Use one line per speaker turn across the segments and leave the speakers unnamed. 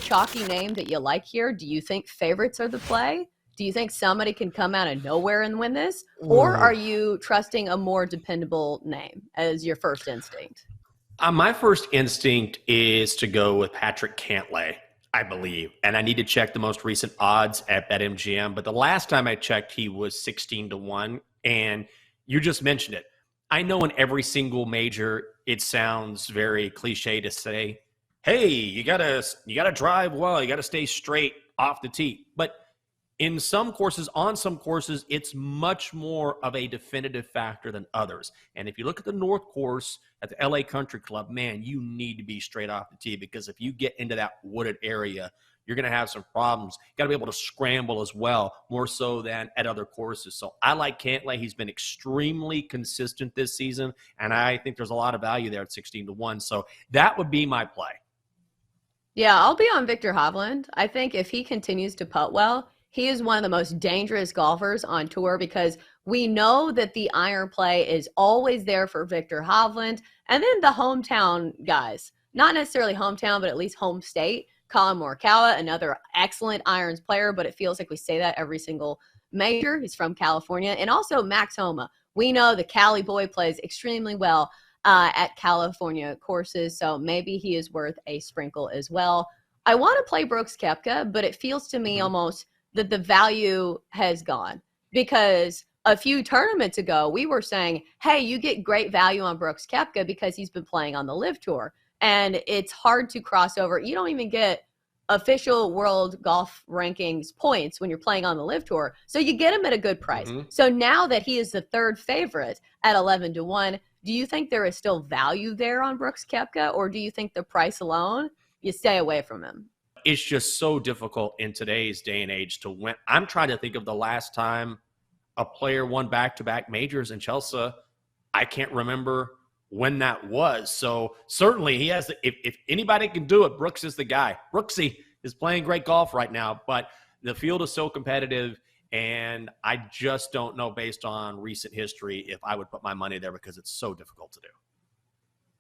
chalky name that you like here? Do you think favorites are the play? Do you think somebody can come out of nowhere and win this? Or are you trusting a more dependable name as your first instinct?
My first instinct is to go with Patrick Cantlay, I believe. And I need to check the most recent odds at BetMGM. But the last time I checked, he was 16-1. And you just mentioned it. I know in every single major, it sounds very cliche to say, hey, you gotta drive well, you gotta stay straight off the tee. But in some courses, on some courses, it's much more of a definitive factor than others. And if you look at the North Course at the LA Country Club, man, you need to be straight off the tee, because if you get into that wooded area, you're going to have some problems. You got to be able to scramble as well, more so than at other courses. So I like Cantlay. He's been extremely consistent this season, and I think there's a lot of value there at 16-1. So that would be my play.
Yeah, I'll be on Victor Hovland. I think if he continues to putt well, he is one of the most dangerous golfers on tour, because we know that the iron play is always there for Victor Hovland. And then the hometown guys, not necessarily hometown, but at least home state. Colin Morikawa, another excellent irons player, but it feels like we say that every single major. He's from California. And also Max Homa. We know the Cali boy plays extremely well at California courses, so maybe he is worth a sprinkle as well. I want to play Brooks Koepka, but it feels to me almost that the value has gone, because a few tournaments ago, we were saying, hey, you get great value on Brooks Koepka because he's been playing on the Live Tour. And it's hard to cross over. You don't even get official world golf rankings points when you're playing on the Live Tour. So you get him at a good price. So now that he is the third favorite at 11-1, do you think there is still value there on Brooks Koepka, or do you think the price alone, you stay away from him?
It's just so difficult in today's day and age to win. I'm trying to think of the last time a player won back-to-back majors in Chelsea. I can't remember when that was. So certainly he has, if anybody can do it, Brooks is the guy. Brooksy is playing great golf right now, but the field is so competitive, and I just don't know, based on recent history, if I would put my money there, because it's so difficult to do.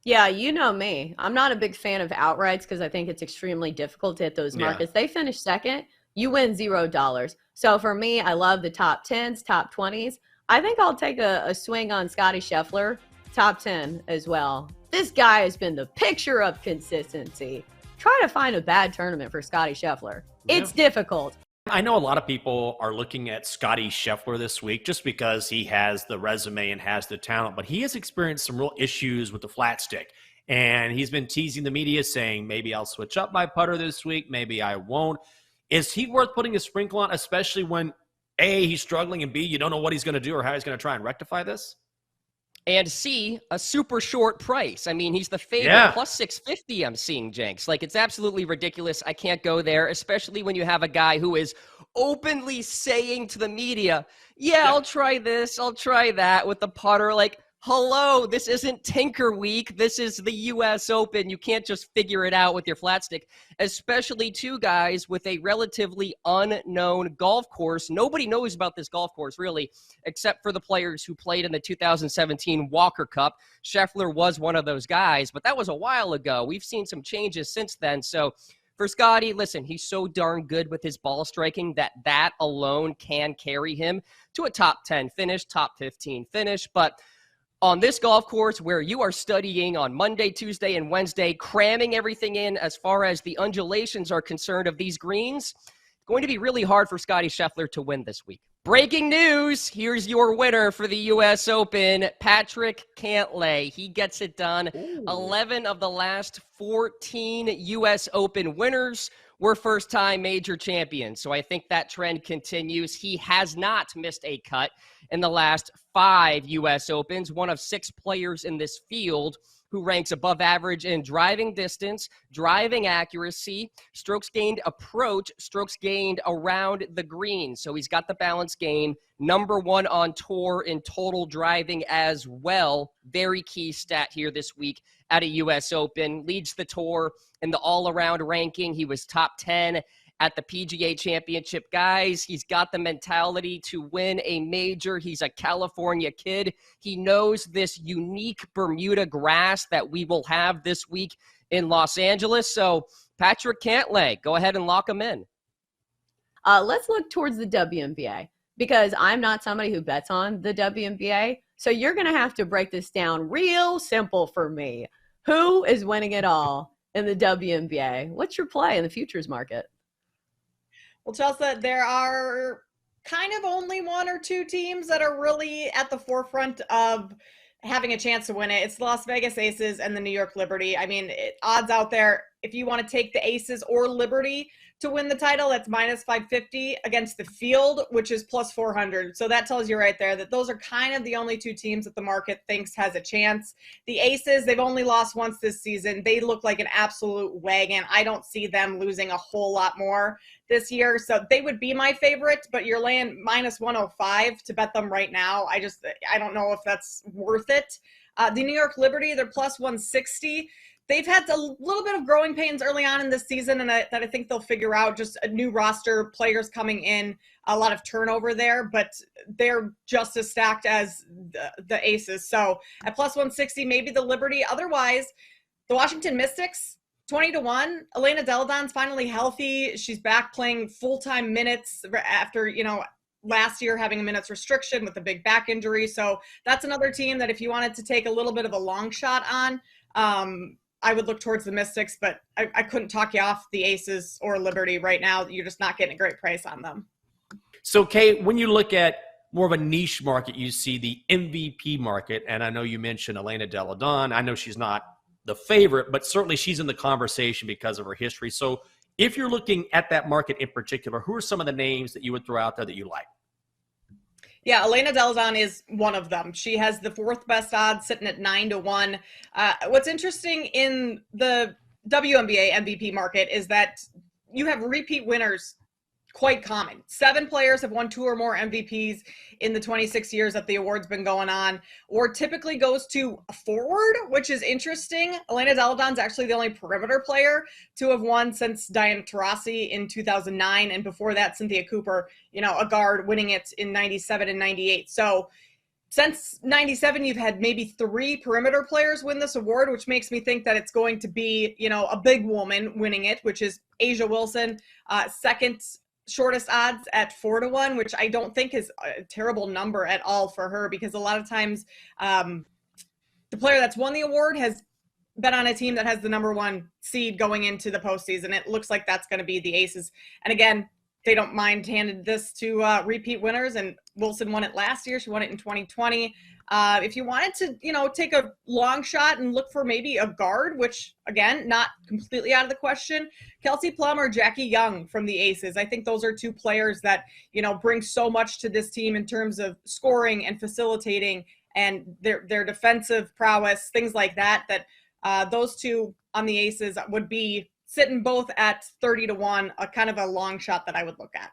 Yeah, you know me. I'm not a big fan of outrights because I think it's extremely difficult to hit those markets. They finish second, you win $0. So for me, I love the top 10s, top 20s. I think I'll take a swing on Scotty Scheffler, top 10 as well. This guy has been the picture of consistency. Try to find a bad tournament for Scotty Scheffler. It's difficult.
I know a lot of people are looking at Scotty Scheffler this week just because he has the resume and has the talent, but he has experienced some real issues with the flat stick. And he's been teasing the media saying, maybe I'll switch up my putter this week, maybe I won't. Is he worth putting a sprinkle on, especially when A, he's struggling, and B, you don't know what he's going to do or how he's going to try and rectify this?
And C, a super short price. I mean, he's the favorite, plus 650 I'm seeing, Jenks. Like, it's absolutely ridiculous. I can't go there, especially when you have a guy who is openly saying to the media, I'll try this, I'll try that with the putter. Like, hello, this isn't Tinker Week. This is the U.S. Open. You can't just figure it out with your flat stick, especially two guys with a relatively unknown golf course. Nobody knows about this golf course, really, except for the players who played in the 2017 Walker Cup. Scheffler was one of those guys, but that was a while ago. We've seen some changes since then. So for Scotty, listen, he's so darn good with his ball striking that alone can carry him to a top 10 finish, top 15 finish. But on this golf course where you are studying on Monday, Tuesday, and Wednesday, cramming everything in as far as the undulations are concerned of these greens, it's going to be really hard for Scotty Scheffler to win this week. Breaking news, here's your winner for the U.S. Open, Patrick Cantlay. He gets it done. 11 of the last 14 U.S. Open winners were first-time major champions. So I think that trend continues. He has not missed a cut in the last 5 U.S. Opens, one of 6 players in this field who ranks above average in driving distance, driving accuracy, strokes gained approach, strokes gained around the green. So he's got the balance game. Number 1 on tour in total driving as well. Very key stat here this week at a U.S. Open. Leads the tour in the all-around ranking. He was top 10 at the PGA Championship. Guys, he's got the mentality to win a major. He's a California kid. He knows this unique Bermuda grass that we will have this week in Los Angeles. So Patrick Cantlay, go ahead and lock him in.
Let's look towards the WNBA because I'm not somebody who bets on the WNBA. So you're going to have to break this down real simple for me. Who is winning it all in the WNBA? What's your play in the futures market?
Well, Chelsea, there are kind of only one or two teams that are really at the forefront of having a chance to win it. It's the Las Vegas Aces and the New York Liberty. I mean, odds out there, if you want to take the Aces or Liberty to win the title, that's minus 550 against the field, which is plus 400. So that tells you right there that those are kind of the only two teams that the market thinks has a chance. The Aces, they've only lost once this season. They look like an absolute wagon. I don't see them losing a whole lot more this year. So they would be my favorite, but you're laying minus 105 to bet them right now. I don't know if that's worth it. The New York Liberty, they're plus 160. They've had a little bit of growing pains early on in this season, and that I think they'll figure out. Just a new roster, players coming in, a lot of turnover there, but they're just as stacked as the Aces. So at plus 160, maybe the Liberty. Otherwise, the Washington Mystics, 20-1. Elena Deladon's finally healthy. She's back playing full-time minutes after, last year having a minutes restriction with a big back injury. So that's another team that if you wanted to take a little bit of a long shot on, I would look towards the Mystics, but I couldn't talk you off the Aces or Liberty right now. You're just not getting a great price on them.
So, Kate, when you look at more of a niche market, you see the MVP market, and I know you mentioned Elena Deladon. I know she's not the favorite, but certainly she's in the conversation because of her history. So if you're looking at that market in particular, who are some of the names that you would throw out there that you like?
Yeah, Elena Deladon is one of them. She has the fourth best odds, sitting at 9-1. What's interesting in the WNBA MVP market is that you have repeat winners quite common. 7 players have won 2 or more MVPs in the 26 years that the award's been going on, or typically goes to a forward, which is interesting. Elena Deladon's actually the only perimeter player to have won since Diana Taurasi in 2009, and before that, Cynthia Cooper, a guard, winning it in 97 and 98. So since 97, you've had maybe 3 perimeter players win this award, which makes me think that it's going to be, a big woman winning it, which is A'ja Wilson, second shortest odds at 4-1, which I don't think is a terrible number at all for her, because a lot of times the player that's won the award has been on a team that has the number 1 seed going into the postseason. It looks like that's going to be the Aces. And again, they don't mind handing this to repeat winners, and Wilson won it last year. She won it in 2020. If you wanted to, take a long shot and look for maybe a guard, which, again, not completely out of the question, Kelsey Plum or Jackie Young from the Aces. I think those are 2 players that, bring so much to this team in terms of scoring and facilitating and their defensive prowess, things like that, those 2 on the Aces would be sitting both at 30-1, a kind of a long shot that I would look at.